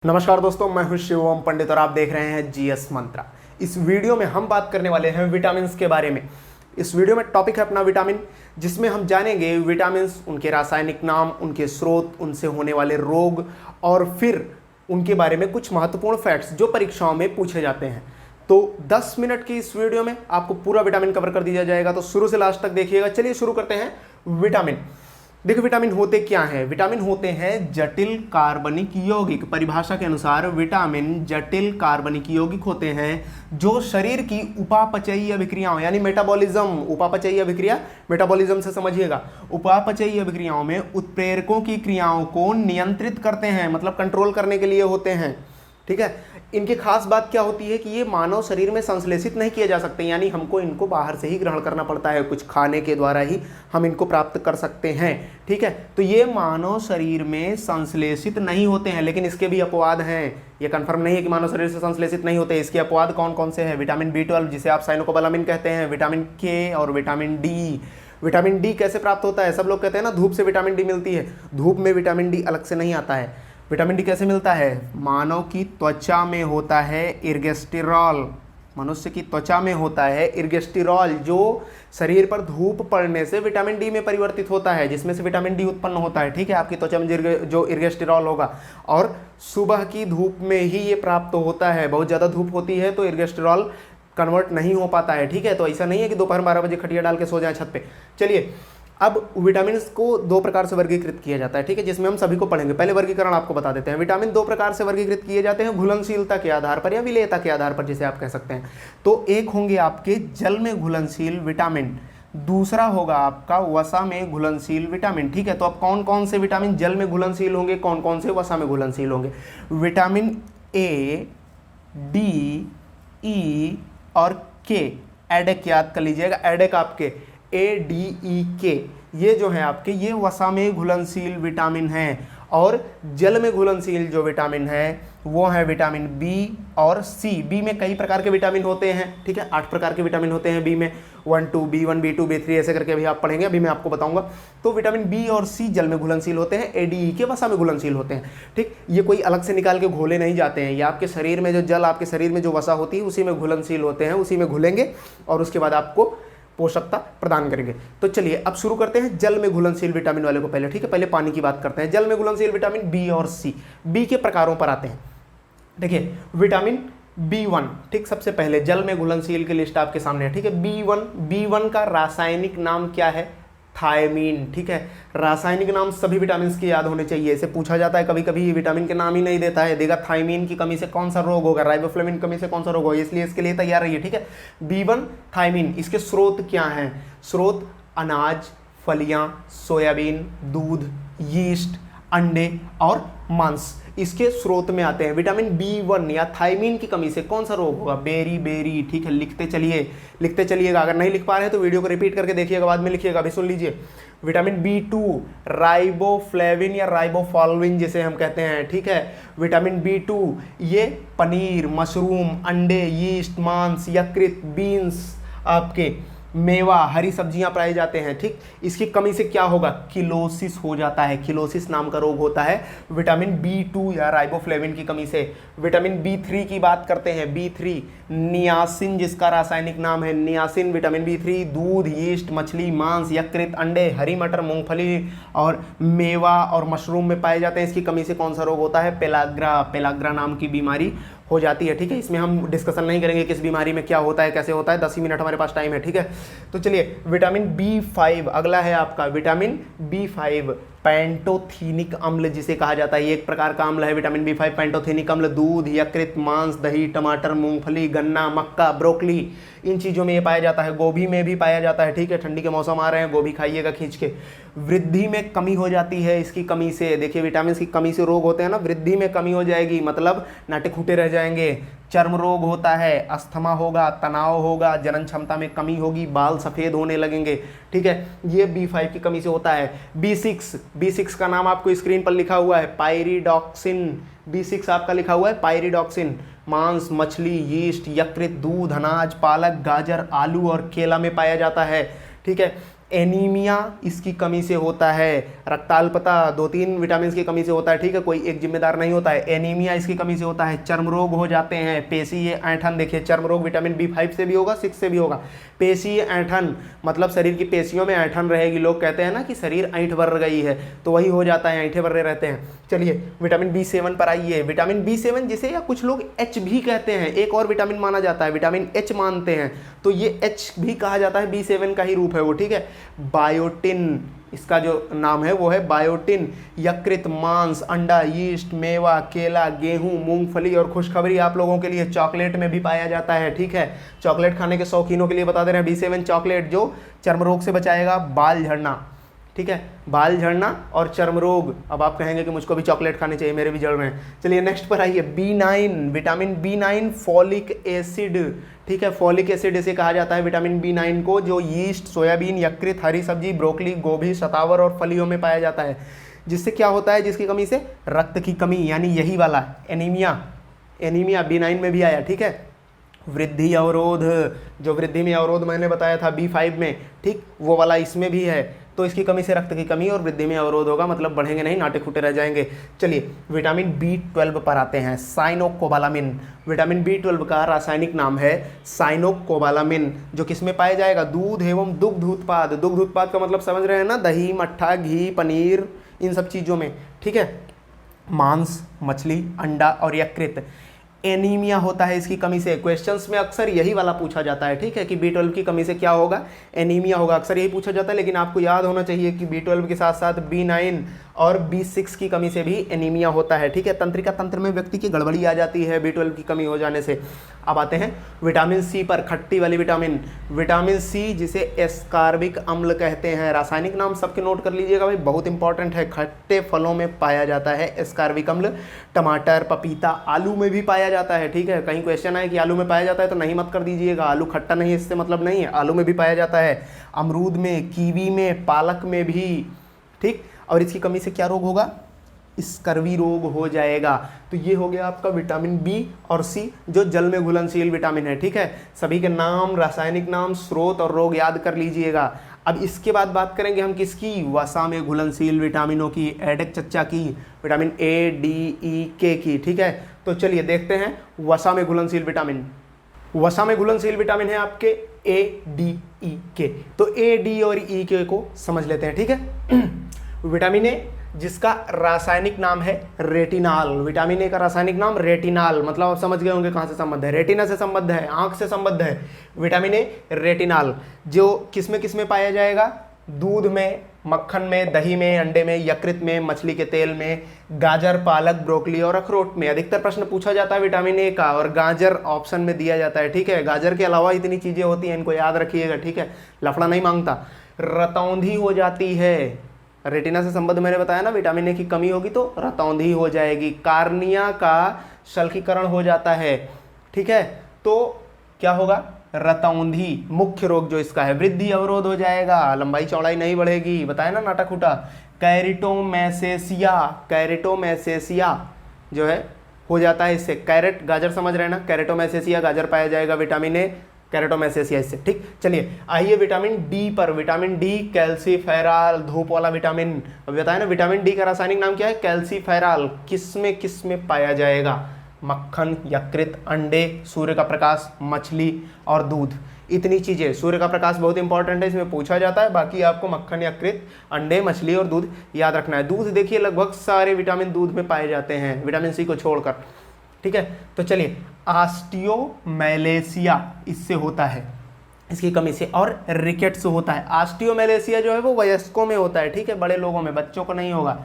नमस्कार दोस्तों, मैं हूं शिवम पंडित और आप देख रहे हैं जीएस मंत्रा। इस वीडियो में हम बात करने वाले हैं विटामिन के बारे में। इस वीडियो में टॉपिक है अपना विटामिन, जिसमें हम जानेंगे विटामिन, उनके रासायनिक नाम, उनके स्रोत, उनसे होने वाले रोग और फिर उनके बारे में कुछ महत्वपूर्ण फैक्ट्स जो परीक्षाओं में पूछे जाते हैं। तो 10 मिनट की इस वीडियो में आपको पूरा विटामिन कवर कर दिया जाएगा, तो शुरू से लास्ट तक देखिएगा। चलिए शुरू करते हैं। विटामिन, देखिए विटामिन होते क्या हैं। विटामिन होते हैं जटिल कार्बनिक यौगिक। परिभाषा के अनुसार विटामिन जटिल कार्बनिक यौगिक होते हैं जो शरीर की उपापचयी अभिक्रियाओं यानी मेटाबॉलिज्म, उपापचयी अभिक्रिया मेटाबॉलिज्म से समझिएगा, उपापचयी अभिक्रियाओं में उत्प्रेरकों की क्रियाओं को नियंत्रित करते हैं, मतलब कंट्रोल करने के लिए होते हैं। ठीक है, इनकी खास बात क्या होती है कि ये मानव शरीर में संश्लेषित नहीं किए जा सकते, यानी हमको इनको बाहर से ही ग्रहण करना पड़ता है, कुछ खाने के द्वारा ही हम इनको प्राप्त कर सकते हैं। ठीक है, तो ये मानव शरीर में संश्लेषित नहीं होते हैं, लेकिन इसके भी अपवाद हैं। ये कंफर्म नहीं है कि मानव शरीर से संश्लेषित नहीं होते। इसके अपवाद कौन कौन से हैं? विटामिन B12 जिसे आप साइनोकोबालामिन कहते हैं, विटामिन K और विटामिन D। विटामिन D कैसे प्राप्त होता है? सब लोग कहते हैं ना धूप से विटामिन D मिलती है। धूप में विटामिन D अलग से नहीं आता है। विटामिन डी कैसे मिलता है? मानव की त्वचा में होता है इर्गेस्टेरॉल। मनुष्य की त्वचा में होता है इर्गेस्टेरॉल, जो शरीर पर धूप पड़ने से विटामिन डी में परिवर्तित होता है, जिसमें से विटामिन डी उत्पन्न होता है। ठीक है, आपकी त्वचा में जो इर्गेस्टेरॉल होगा, और सुबह की धूप में ही ये प्राप्त होता है। बहुत ज़्यादा धूप होती है तो इर्गेस्टेरॉल कन्वर्ट नहीं हो पाता है। ठीक है, तो ऐसा नहीं है कि दोपहर 12 बजे खटिया डाल के सो जाए छत पे। चलिए, अब विटामिन को 2 प्रकार से वर्गीकृत किया जाता है। ठीक है, जिसमें हम सभी को पढ़ेंगे। पहले वर्गीकरण आपको बता देते हैं। विटामिन 2 प्रकार से वर्गीकृत किए जाते हैं, घुलनशीलता के आधार पर या विलेयता के आधार पर, जिसे आप कह सकते हैं। तो एक होंगे आपके जल में घुलनशील विटामिन, दूसरा होगा आपका वसा में घुलनशील विटामिन। ठीक है, तो अब कौन कौन से विटामिन जल में घुलनशील होंगे, कौन कौन से वसा में घुलनशील होंगे? विटामिन ए, डी, ई और के। एडेक याद कर लीजिएगा, एडेक आपके ADEK, ये जो है आपके, ये वसा में घुलनशील विटामिन हैं। और जल में घुलनशील जो विटामिन है वो है विटामिन बी और सी। बी में कई प्रकार के विटामिन होते हैं। ठीक है, 8 प्रकार के विटामिन होते हैं बी में, 1, 2, B1, B2, B3 ऐसे करके अभी आप पढ़ेंगे, अभी मैं आपको बताऊंगा। तो विटामिन बी और सी जल में घुलनशील होते हैं, ADE वसा में घुलनशील होते हैं। ठीक, ये कोई अलग से निकाल के घोले नहीं जाते हैं, ये आपके शरीर में जो जल, आपके शरीर में जो वसा होती है उसी में घुलनशील होते हैं, उसी में घुलेंगे और उसके बाद आपको पोषकता प्रदान करेंगे। तो चलिए अब शुरू करते हैं जल में घुलनशील विटामिन वाले को पहले। ठीक है, पहले पानी की बात करते हैं। जल में घुलनशील विटामिन बी और सी। बी के प्रकारों पर आते हैं। देखिए, विटामिन B1, ठीक, सबसे पहले जल में घुलनशील की लिस्ट आपके सामने है। ठीक है, B1 का रासायनिक नाम क्या है? थायमीन। ठीक है, रासायनिक नाम सभी विटामिन के याद होने चाहिए। इसे पूछा जाता है कभी कभी, विटामिन के नाम ही नहीं देता है, देगा थायमीन की कमी से कौन सा रोग होगा, राइबोफ्लेविन कमी से कौन सा रोग होगा, इसलिए इसके लिए तैयार रहिए। ठीक है, B1 थायमीन। इसके स्रोत क्या हैं? स्रोत अनाज, फलियां, सोयाबीन, दूध, यीस्ट, अंडे और मांस इसके स्रोत में आते हैं। विटामिन B1 या थायमीन की कमी से कौन सा रोग होगा? बेरी। ठीक है, लिखते चलिएगा। अगर नहीं लिख पा रहे हैं तो वीडियो को रिपीट करके देखिएगा, बाद में लिखिएगा। अभी सुन लीजिए, विटामिन B2 राइबोफ्लेविन या राइबोफ्लाविन जिसे हम कहते हैं। ठीक है, विटामिन B2 ये पनीर, मशरूम, अंडे, यीस्ट, मांस, यकृत, बीन्स, आपके मेवा, हरी सब्जियां पाए जाते हैं। ठीक, इसकी कमी से क्या होगा? किलोसिस हो जाता है। किलोसिस नाम का रोग होता है विटामिन B2 या राइबोफ्लेविन की कमी से। विटामिन B3 की बात करते हैं। B3 नियासिन जिसका रासायनिक नाम है नियासिन। विटामिन B3 दूध, यीस्ट, मछली, मांस, यकृत, अंडे, हरी मटर, मूंगफली और मेवा और मशरूम में पाए जाते हैं। इसकी कमी से कौन सा रोग होता है? पेलाग्रा नाम की बीमारी हो जाती है। ठीक है, इसमें हम डिस्कशन नहीं करेंगे किस बीमारी में क्या होता है, कैसे होता है, 10 ही मिनट हमारे पास टाइम है। ठीक है, तो चलिए विटामिन B5 अगला है आपका। विटामिन B5 पेंटोथेनिक अम्ल जिसे कहा जाता है, ये एक प्रकार का अम्ल है विटामिन B5 पेंटोथेनिक अम्ल। दूध, यकृत, मांस, दही, टमाटर, मूंगफली, गन्ना, मक्का, ब्रोकली, इन चीज़ों में ये पाया जाता है। गोभी में भी पाया जाता है। ठीक है, ठंडी के मौसम आ रहे हैं, गोभी खाइएगा खींच के। वृद्धि में कमी हो जाती है इसकी कमी से। देखिए, विटामिन की कमी से रोग होते हैं ना, वृद्धि में कमी हो जाएगी, मतलब नाटे खूटे रह जाएंगे। चर्म रोग होता है, अस्थमा होगा, तनाव होगा, जनन क्षमता में कमी होगी, बाल सफ़ेद होने लगेंगे। ठीक है, ये B5 की कमी से होता है। B6 का नाम आपको स्क्रीन पर लिखा हुआ है, पायरिडॉक्सिन। B6 आपका लिखा हुआ है पायरिडॉक्सिन। मांस, मछली, यीस्ट, यकृत, दूध, अनाज, पालक, गाजर, आलू और केला में पाया जाता है। ठीक है, एनीमिया इसकी कमी से होता है, रक्ताल्पता 2-3 विटामिन की कमी से होता है, ठीक है, कोई एक जिम्मेदार नहीं होता है। एनीमिया इसकी कमी से होता है, चर्म रोग हो जाते हैं, पेशीय ऐंठन, देखिए चर्म रोग विटामिन B5 से भी होगा, 6 से भी होगा। पेशीय ऐंठन मतलब शरीर की पेशियों में ऐंठन रहेगी, लोग कहते हैं ना कि शरीर ऐंठ भर गई है, तो वही हो जाता है, ऐंठे भरे रहते हैं। चलिए विटामिन B7 पर आइए। विटामिन B7 जिसे या कुछ लोग H भी कहते हैं, एक और विटामिन माना जाता है, विटामिन H मानते हैं, तो ये H भी कहा जाता है, B7 का ही रूप है वो, ठीक है। बायोटिन इसका जो नाम है वो है बायोटिन। यकृत, मांस, अंडा, यीस्ट, मेवा, केला, गेहूं, मूंगफली और खुशखबरी आप लोगों के लिए चॉकलेट में भी पाया जाता है, ठीक है। चॉकलेट खाने के शौकीनों के लिए बता दे रहे हैं B7 चॉकलेट जो चर्म रोग से बचाएगा, बाल झड़ना, ठीक है, बाल झड़ना और चर्म रोग। अब आप कहेंगे कि मुझको भी चॉकलेट खानी चाहिए, मेरे भी जल रहे हैं। चलिए नेक्स्ट पर आइए, B9, vitamin B9 folic acid, ठीक है, फॉलिक एसिड इसे कहा जाता है विटामिन B9 को, जो यीस्ट, सोयाबीन, यकृत, हरी सब्जी, ब्रोकली, गोभी, शतावर और फलियों में पाया जाता है। जिससे क्या होता है, जिसकी कमी से रक्त की कमी, यानी यही वाला एनीमिया, एनीमिया B9 में भी आया, ठीक है। वृद्धि अवरोध, जो वृद्धि में अवरोध मैंने बताया था B5 में, ठीक, वो वाला इसमें भी है, तो इसकी कमी से रक्त की कमी और वृद्धि में अवरोध होगा, मतलब बढ़ेंगे नहीं, नाटे फूटे रह जाएंगे। चलिए विटामिन B12 पर आते हैं, साइनोकोबालामिन। विटामिन B12 का रासायनिक नाम है साइनोकोबालामिन, जो किस में पाया जाएगा, दूध एवं दुग्ध उत्पाद। दुग्ध उत्पाद का मतलब समझ रहे हैं ना, दही, मट्ठा, घी, पनीर, इन सब चीज़ों में, ठीक है, मांस, मछली, अंडा और यकृत। एनीमिया होता है इसकी कमी से, क्वेश्चंस में अक्सर यही वाला पूछा जाता है, ठीक है, कि B12 की कमी से क्या होगा, एनीमिया होगा, अक्सर यही पूछा जाता है। लेकिन आपको याद होना चाहिए कि B12 के साथ साथ B9 और B6 की कमी से भी एनीमिया होता है, ठीक है। तंत्रिका तंत्र में व्यक्ति की गड़बड़ी आ जाती है B12 की कमी हो जाने से। अब आते हैं विटामिन सी पर, खट्टी वाली विटामिन। विटामिन सी जिसे एस्कार्बिक अम्ल कहते हैं, रासायनिक नाम सबके नोट कर लीजिएगा भाई, बहुत इंपॉर्टेंट है। खट्टे फलों में पाया जाता है एस्कार्बिक अम्ल, टमाटर, पपीता, आलू में भी पाया जाता है, ठीक है। कहीं क्वेश्चन आए कि आलू में पाया जाता है तो नहीं मत कर दीजिएगा, आलू खट्टा नहीं, इससे मतलब नहीं है, आलू में भी पाया जाता है, अमरूद में, कीवी में, पालक में भी, ठीक। और इसकी कमी से क्या रोग होगा, स्कर्वी रोग हो जाएगा। तो ये हो गया आपका विटामिन बी और सी, जो जल में घुलनशील विटामिन है, ठीक है। सभी के नाम, रासायनिक नाम, स्रोत और रोग याद कर लीजिएगा। अब इसके बाद बात करेंगे हम किसकी, वसा में घुलनशील विटामिनों की, एडेक चच्चा की, विटामिन ए, डी, ई, के की, ठीक है। तो चलिए देखते हैं वसा में घुलनशील विटामिन। वसा में घुलनशील विटामिन है आपके ए, डी, ई, के। तो ए, डी और ई, के को समझ लेते हैं, ठीक है। विटामिन ए जिसका रासायनिक नाम है रेटिनाल, विटामिन ए का रासायनिक नाम रेटिनाल, मतलब आप समझ गए होंगे कहाँ से संबंध है, रेटिना से संबंध है, आंख से संबंध है। विटामिन ए रेटिनाल जो किस में पाया जाएगा, दूध में, मक्खन में, दही में, अंडे में, यकृत में, मछली के तेल में, गाजर, पालक, ब्रोकली और अखरोट में। अधिकतर प्रश्न पूछा जाता है विटामिन ए का, और गाजर ऑप्शन में दिया जाता है, ठीक है। गाजर के अलावा इतनी चीजें होती हैं, इनको याद रखिएगा, ठीक है, लफड़ा नहीं मांगता। रतौंधी हो जाती है, रेटिना से संबंध मैंने बताया ना, विटामिन ए की कमी होगी तो रतौंधी हो जाएगी। कार्निया का शल्कीकरण हो जाता है, ठीक है, तो क्या होगा, रतौंधी मुख्य रोग जो इसका है। वृद्धि अवरोध हो जाएगा, लंबाई चौड़ाई नहीं बढ़ेगी, बताया ना नाटा खूटा। कैरेटोमैसेसिया, कैरेटोमैसेसिया जो है हो जाता है इससे। कैरेट गाजर समझ रहे हैं ना, कैरेटोमैसेसिया गाजर पाया जाएगा, विटामिन ए कैरेटोमैसेसिया इससे, ठीक। चलिए आइए विटामिन डी पर। विटामिन डी कैल्सीफेराल, धूप वाला विटामिन। अब बताया ना विटामिन डी का रासायनिक नाम क्या है, कैल्सीफेराल। किस में पाया जाएगा, मक्खन, यकृत, अंडे, सूर्य का प्रकाश, मछली और दूध, इतनी चीजें। सूर्य का प्रकाश बहुत इंपॉर्टेंट है, इसमें पूछा जाता है, बाकी आपको मक्खन, यकृत, अंडे, मछली और दूध याद रखना है। दूध देखिए लगभग सारे विटामिन दूध में पाए जाते हैं, विटामिन सी को छोड़कर, ठीक है। तो चलिए ऑस्टियोमैलेशिया इससे होता है, इसकी कमी से, और रिकेट्स होता है। ऑस्टियोमैलेशिया जो है वो वयस्कों में होता है, ठीक है, बड़े लोगों में, बच्चों को नहीं होगा,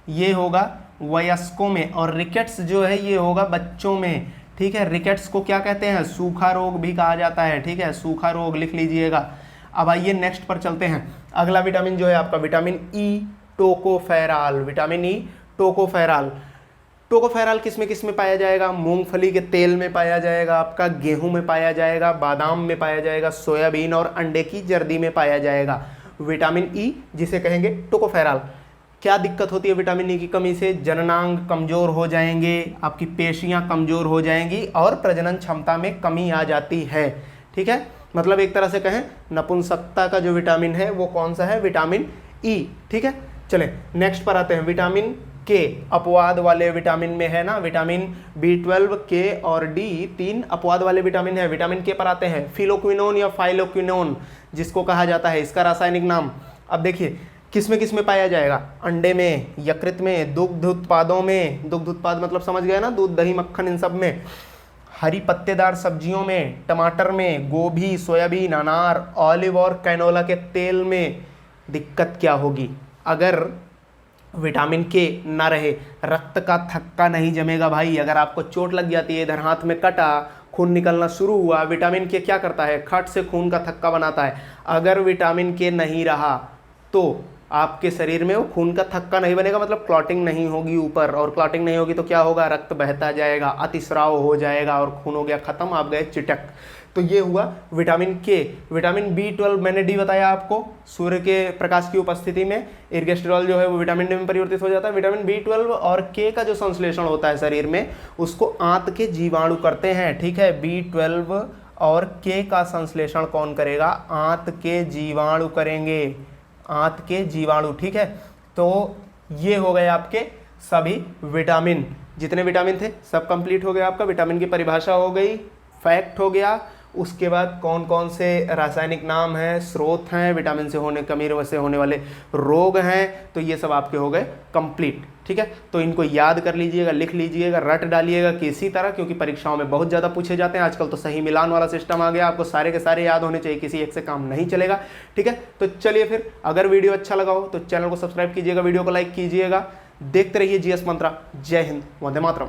ये होगा वयस्कों में। और रिकेट्स जो है ये होगा बच्चों में, ठीक है। रिकेट्स को क्या कहते हैं, सूखा रोग भी कहा जाता है, ठीक है, सूखा रोग लिख लीजिएगा। अब आइए नेक्स्ट पर चलते हैं। अगला विटामिन जो है आपका vitamin E tocopherol, vitamin E tocopherol. Tocopherol किस में पाया जाएगा, मूंगफली के तेल में पाया जाएगा, आपका गेहूं में पाया जाएगा, बादाम में पाया जाएगा, सोयाबीन और अंडे की जर्दी में पाया जाएगा। विटामिन ई जिसे कहेंगे टोकोफेराल। क्या दिक्कत होती है विटामिन ई की कमी से, जननांग कमजोर हो जाएंगे, आपकी पेशियां कमजोर हो जाएंगी और प्रजनन क्षमता में कमी आ जाती है, ठीक है। मतलब एक तरह से कहें नपुंसकता का जो विटामिन है वो कौन सा है, विटामिन ई। ठीक है, चलें नेक्स्ट पर आते हैं। विटामिन के अपवाद वाले विटामिन में है ना, विटामिन B12, के और डी 3 अपवाद वाले विटामिन है। विटामिन के पर आते हैं फिलोक्विनोन या फाइलोक्विनोन जिसको कहा जाता है, इसका रासायनिक नाम। अब देखिए किस में पाया जाएगा, अंडे में, यकृत में, दुग्ध उत्पादों में, दुग्ध उत्पाद मतलब समझ गए ना, दूध दही मक्खन, इन सब में, हरी पत्तेदार सब्जियों में, टमाटर में, गोभी, सोयाबीन, अनार, ऑलिव और कैनोला के तेल में। दिक्कत क्या होगी अगर विटामिन के ना रहे, रक्त का थक्का नहीं जमेगा भाई। अगर आपको चोट लग जाती है, इधर हाथ में कटा, खून निकलना शुरू हुआ, विटामिन के क्या करता है, खट से खून का थक्का बनाता है। अगर विटामिन के नहीं रहा तो आपके शरीर में वो खून का थक्का नहीं बनेगा, मतलब क्लॉटिंग नहीं होगी ऊपर, और क्लॉटिंग नहीं होगी तो क्या होगा, रक्त बहता जाएगा, अतिस्राव हो जाएगा और खून हो गया खत्म, आप गए चिटक। तो ये हुआ विटामिन के। विटामिन B12 मैंने डी बताया आपको, सूर्य के प्रकाश की उपस्थिति में इर्गेस्ट्रॉल जो है वो विटामिन डी में परिवर्तित हो जाता है। विटामिन B12 और के का जो संश्लेषण होता है शरीर में, उसको आंत के जीवाणु करते हैं। ठीक है, B12 और के का संश्लेषण कौन करेगा, आंत के जीवाणु करेंगे, आंत के जीवाणु। ठीक है, तो ये हो गए आपके सभी विटामिन, जितने विटामिन थे सब कंप्लीट हो गया आपका। विटामिन की परिभाषा हो गई, फैक्ट हो गया, उसके बाद कौन कौन से रासायनिक नाम हैं, स्रोत हैं, विटामिन से होने, कमी से होने वाले रोग हैं, तो ये सब आपके हो गए कंप्लीट। ठीक है, तो इनको याद कर लीजिएगा, लिख लीजिएगा, रट डालिएगा किसी तरह, क्योंकि परीक्षाओं में बहुत ज़्यादा पूछे जाते हैं आजकल। तो सही मिलान वाला सिस्टम आ गया, आपको सारे के सारे याद होने चाहिए, किसी एक से काम नहीं चलेगा। ठीक है, तो चलिए फिर, अगर वीडियो अच्छा लगा हो तो चैनल को सब्सक्राइब कीजिएगा, वीडियो को लाइक कीजिएगा, देखते रहिए GS मंत्रा। जय हिंद, वंदे मातरम।